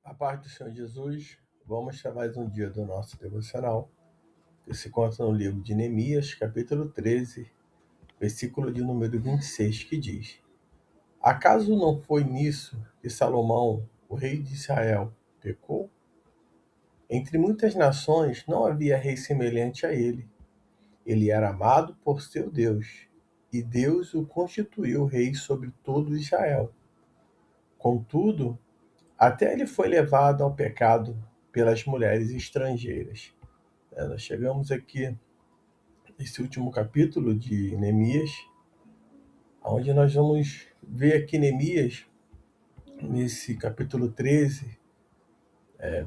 A paz do Senhor Jesus, vamos a mais um dia do nosso devocional, que se encontra no livro de Neemias, capítulo 13, versículo de número 26, que diz: Acaso não foi nisso que Salomão, o rei de Israel, pecou? Entre muitas nações não havia rei semelhante a ele. Ele era amado por seu Deus, e Deus o constituiu rei sobre todo Israel. Contudo, até ele foi levado ao pecado pelas mulheres estrangeiras. Nós chegamos aqui nesse último capítulo de Neemias, onde nós vamos ver aqui Neemias, nesse capítulo 13,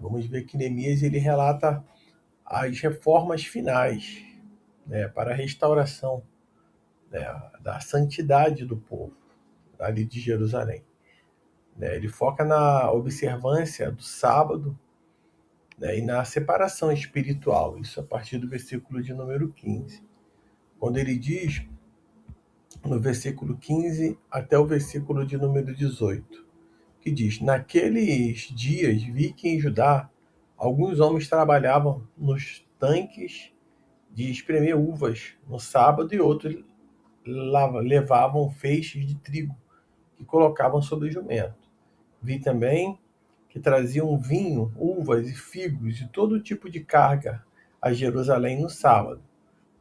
vamos ver que Neemias ele relata as reformas finais, para a restauração, né, da santidade do povo ali de Jerusalém. Ele foca na observância do sábado, e na separação espiritual, isso a partir do versículo de número 15, quando ele diz, no versículo 15 até o versículo de número 18, que diz: Naqueles dias vi que em Judá alguns homens trabalhavam nos tanques de espremer uvas no sábado e outros levavam feixes de trigo que colocavam sobre o jumento. Vi também que traziam vinho, uvas e figos e todo tipo de carga a Jerusalém no sábado.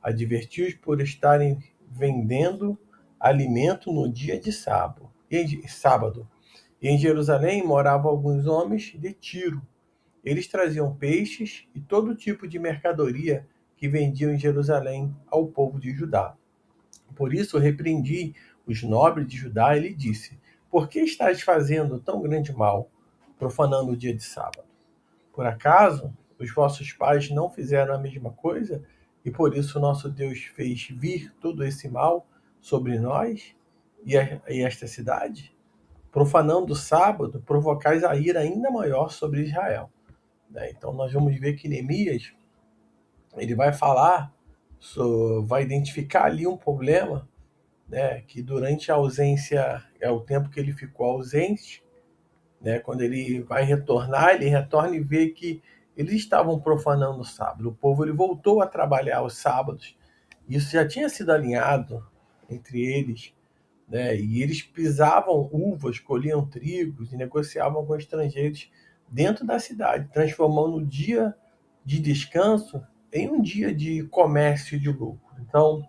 Adverti-os por estarem vendendo alimento no dia de sábado. E em Jerusalém moravam alguns homens de Tiro. Eles traziam peixes e todo tipo de mercadoria que vendiam em Jerusalém ao povo de Judá. Por isso repreendi os nobres de Judá e lhe disse: Por que estáis fazendo tão grande mal, profanando o dia de sábado? Por acaso os vossos pais não fizeram a mesma coisa, e por isso nosso Deus fez vir todo esse mal sobre nós e esta cidade? Profanando o sábado, provocais a ira ainda maior sobre Israel. Então nós vamos ver que Neemias ele vai falar, vai identificar ali um problema, que durante a ausência, é o tempo que ele ficou ausente, quando ele vai retornar, ele retorna e vê que eles estavam profanando o sábado. O povo ele voltou a trabalhar aos sábados. Isso já tinha sido alinhado entre eles, e eles pisavam uvas, colhiam trigos e negociavam com estrangeiros dentro da cidade, transformando o dia de descanso em um dia de comércio e de lucro. Então,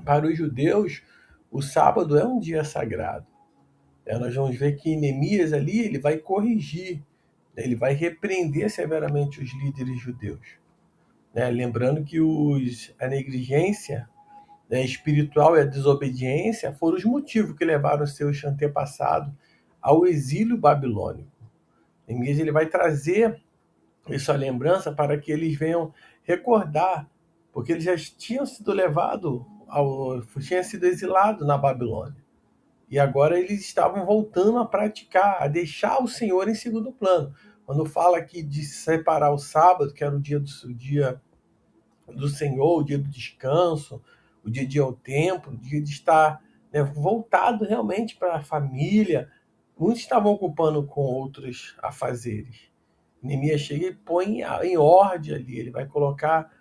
para os judeus, o sábado é um dia sagrado. Nós vamos ver que Neemias ali ele vai corrigir, ele vai repreender severamente os líderes judeus. Lembrando que a negligência, espiritual e a desobediência foram os motivos que levaram seus antepassados ao exílio babilônico. Neemias ele vai trazer isso à lembrança para que eles venham recordar, porque eles já tinham sido levados, tinham sido exilados na Babilônia. E agora eles estavam voltando a praticar, a deixar o Senhor em segundo plano. Quando fala aqui de separar o sábado, que era o dia do Senhor, o dia do descanso, o dia de ir ao templo, o dia de estar, voltado realmente para a família, muitos estavam ocupando com outros afazeres. Neemias chega e põe em ordem ali, ele vai colocar,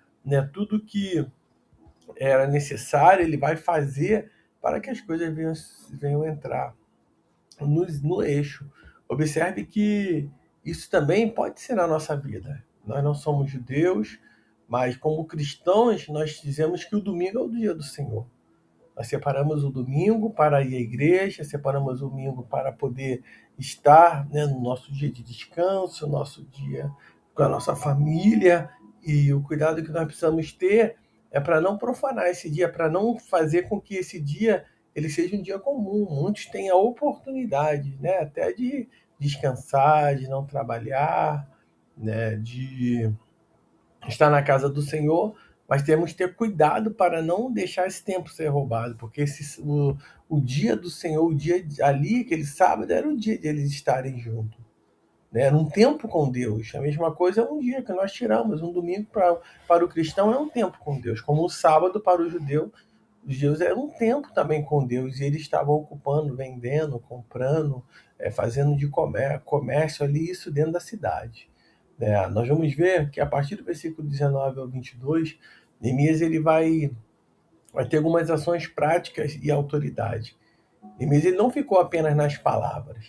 tudo que era necessário, ele vai fazer para que as coisas venham entrar no eixo. Observe que isso também pode ser na nossa vida. Nós não somos judeus, mas como cristãos, nós dizemos que o domingo é o dia do Senhor. Nós separamos o domingo para ir à igreja, separamos o domingo para poder estar, no nosso dia de descanso, nosso dia com a nossa família, e o cuidado que nós precisamos ter é para não profanar esse dia, para não fazer com que esse dia ele seja um dia comum. Muitos têm a oportunidade, até de descansar, de não trabalhar, de estar na casa do Senhor, mas temos que ter cuidado para não deixar esse tempo ser roubado, porque o dia do Senhor, o dia ali, aquele sábado, era o dia de eles estarem juntos. Era um tempo com Deus. A mesma coisa é um dia que nós tiramos. Um domingo para o cristão é um tempo com Deus, como o sábado para o judeu os judeus era um tempo também com Deus, e eles estavam ocupando, vendendo, comprando, fazendo de comércio ali, isso dentro da cidade. Nós vamos ver que a partir do versículo 19 ao 22, Neemias ele vai ter algumas ações práticas e autoridade. Neemias ele não ficou apenas nas palavras.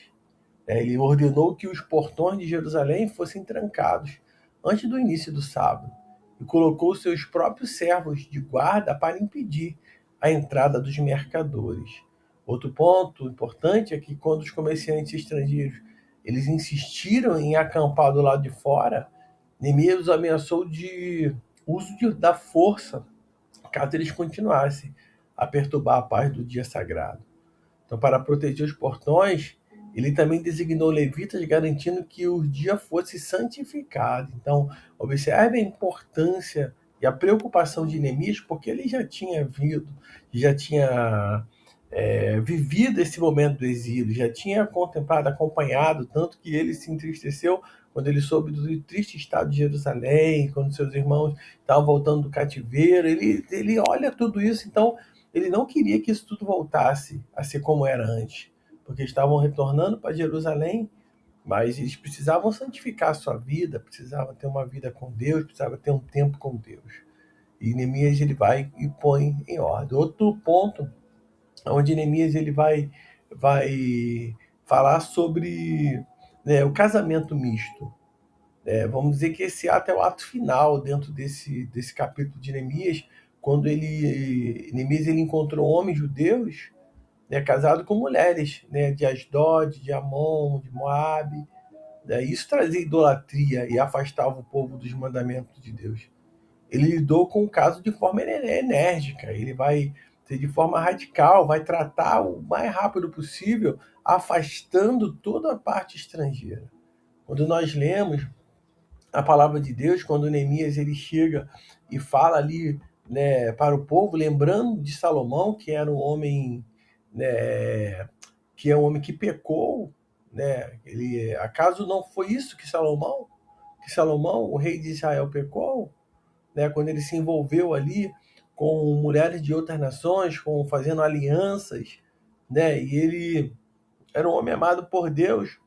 Ele ordenou que os portões de Jerusalém fossem trancados antes do início do sábado e colocou seus próprios servos de guarda para impedir a entrada dos mercadores. Outro ponto importante é que quando os comerciantes estrangeiros eles insistiram em acampar do lado de fora, Neemias os ameaçou de da força caso eles continuassem a perturbar a paz do dia sagrado. Então, para proteger os portões, ele também designou levitas, garantindo que o dia fosse santificado. Então, observe a importância e a preocupação de Neemias, porque ele já tinha vivido esse momento do exílio, já tinha contemplado, acompanhado, tanto que ele se entristeceu quando ele soube do triste estado de Jerusalém, quando seus irmãos estavam voltando do cativeiro. Ele olha tudo isso, então ele não queria que isso tudo voltasse a ser como era antes, porque estavam retornando para Jerusalém, mas eles precisavam santificar a sua vida, precisavam ter uma vida com Deus, precisavam ter um tempo com Deus. E Neemias ele vai e põe em ordem. Outro ponto onde Neemias ele vai falar sobre, o casamento misto. Vamos dizer que esse ato é o ato final dentro desse capítulo de Neemias, quando Neemias ele encontrou homens judeus, casados com mulheres, de Asdod, de Amon, de Moabe. Isso trazia idolatria e afastava o povo dos mandamentos de Deus. Ele lidou com o caso de forma enérgica, ele vai ser de forma radical, vai tratar o mais rápido possível, afastando toda a parte estrangeira. Quando nós lemos a palavra de Deus, quando Neemias ele chega e fala ali, para o povo, lembrando de Salomão, que era um homem, que é um homem que pecou, acaso não foi isso que Salomão, o rei de Israel, pecou? Quando ele se envolveu ali com mulheres de outras nações, fazendo alianças, e ele era um homem amado por Deus,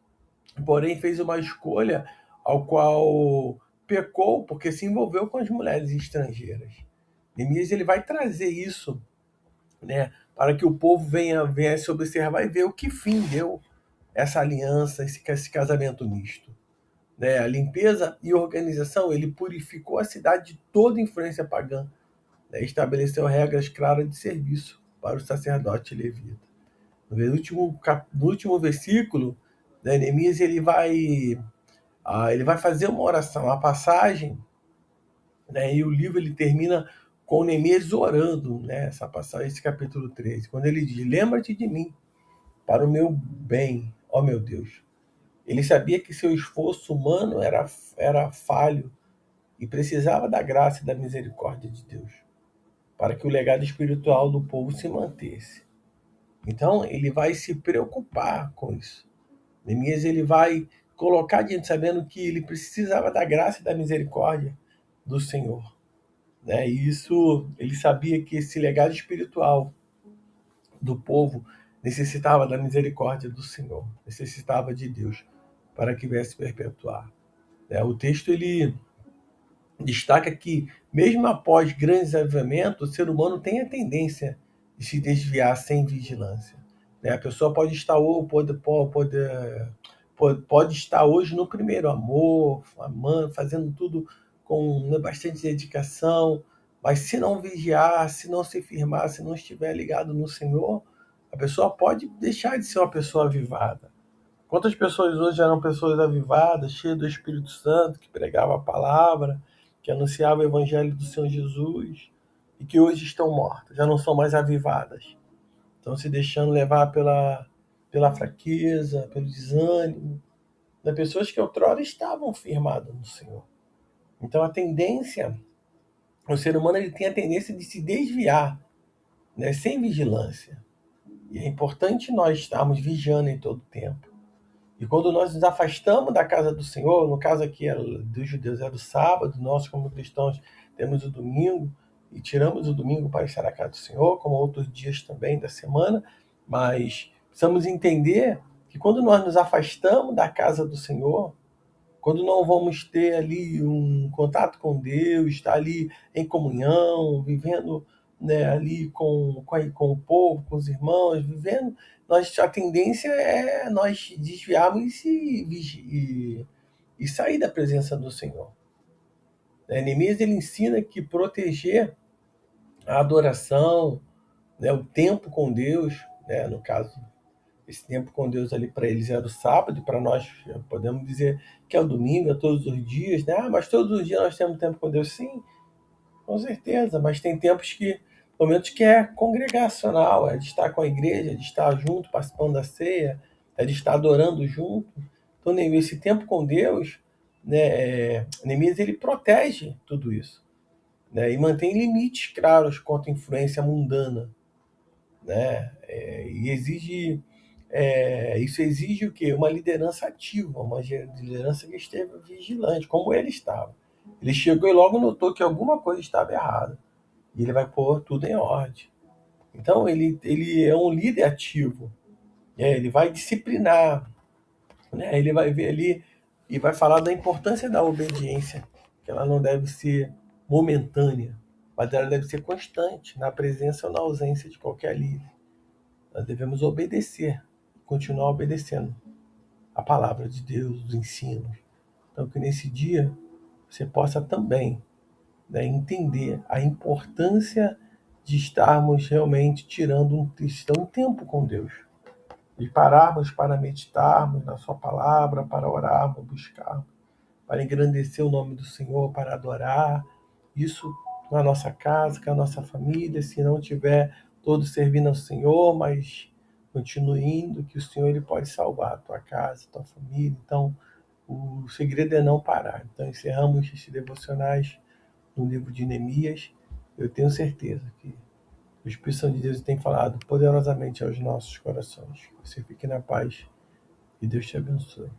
porém fez uma escolha ao qual pecou porque se envolveu com as mulheres estrangeiras. Neemias ele vai trazer isso, para que o povo venha se observar e ver o que fim deu essa aliança, esse casamento misto. A limpeza e organização, ele purificou a cidade de toda influência pagã, estabeleceu regras claras de serviço para o sacerdote levita. No último versículo, Neemias ele vai fazer uma oração, a passagem, e o livro ele termina com Neemias orando, essa passagem, esse capítulo 13, quando ele diz: lembra-te de mim, para o meu bem, ó meu Deus. Ele sabia que seu esforço humano era falho e precisava da graça e da misericórdia de Deus para que o legado espiritual do povo se mantesse. Então, ele vai se preocupar com isso. Neemias ele vai colocar diante, sabendo que ele precisava da graça e da misericórdia do Senhor. E isso, ele sabia que esse legado espiritual do povo necessitava da misericórdia do Senhor, necessitava de Deus para que viesse perpetuar. O texto ele destaca que, mesmo após grandes avivamentos, o ser humano tem a tendência de se desviar sem vigilância. A pessoa pode estar pode estar hoje no primeiro amor, amando, fazendo tudo com bastante dedicação, mas se não vigiar, se não se firmar, se não estiver ligado no Senhor, a pessoa pode deixar de ser uma pessoa avivada. Quantas pessoas hoje eram pessoas avivadas, cheias do Espírito Santo, que pregavam a palavra, que anunciavam o Evangelho do Senhor Jesus, e que hoje estão mortas, já não são mais avivadas. Estão se deixando levar pela fraqueza, pelo desânimo, das pessoas que outrora estavam firmadas no Senhor. Então o ser humano ele tem a tendência de se desviar, sem vigilância. E é importante nós estarmos vigiando em todo tempo. E quando nós nos afastamos da casa do Senhor, no caso aqui dos judeus é do sábado, nós como cristãos temos o domingo, e tiramos o domingo para estar na casa do Senhor, como outros dias também da semana, mas precisamos entender que quando nós nos afastamos da casa do Senhor, quando não vamos ter ali um contato com Deus, estar ali em comunhão, vivendo, né, ali com o povo, com os irmãos, vivendo, a tendência é nós desviarmos e sair da presença do Senhor. Neemias ele ensina que proteger a adoração, né, o tempo com Deus, né, no caso, esse tempo com Deus ali para eles era o sábado, e para nós podemos dizer que é o domingo, é todos os dias, né? Mas todos os dias nós temos tempo com Deus, sim, com certeza, mas tem momentos que é congregacional, é de estar com a igreja, é de estar junto, participando da ceia, é de estar adorando junto. Então, esse tempo com Deus, né, Neemias ele protege tudo isso, né, e mantém limites claros contra a influência mundana, né, e isso exige o quê? Uma liderança ativa, uma liderança que esteja vigilante, como ele estava. Ele chegou e logo notou que alguma coisa estava errada. E ele vai pôr tudo em ordem. Então, ele é um líder ativo. Ele vai disciplinar. Né? Ele vai ver ali e vai falar da importância da obediência, que ela não deve ser momentânea, mas ela deve ser constante, na presença ou na ausência de qualquer líder. Nós devemos obedecer, continuar obedecendo a palavra de Deus, os ensinos. Então, que nesse dia você possa também, né, entender a importância de estarmos realmente tirando um cristão tempo com Deus. De pararmos para meditarmos na sua palavra, para orarmos, buscarmos, para engrandecer o nome do Senhor, para adorar. Isso na nossa casa, com a nossa família, se não tiver todos servindo ao Senhor, mas continue indo, que o Senhor ele pode salvar a tua casa, a tua família. Então, o segredo é não parar. Então, encerramos esses devocionais no livro de Neemias. Eu tenho certeza que o Espírito Santo de Deus tem falado poderosamente aos nossos corações. Você fique na paz e Deus te abençoe.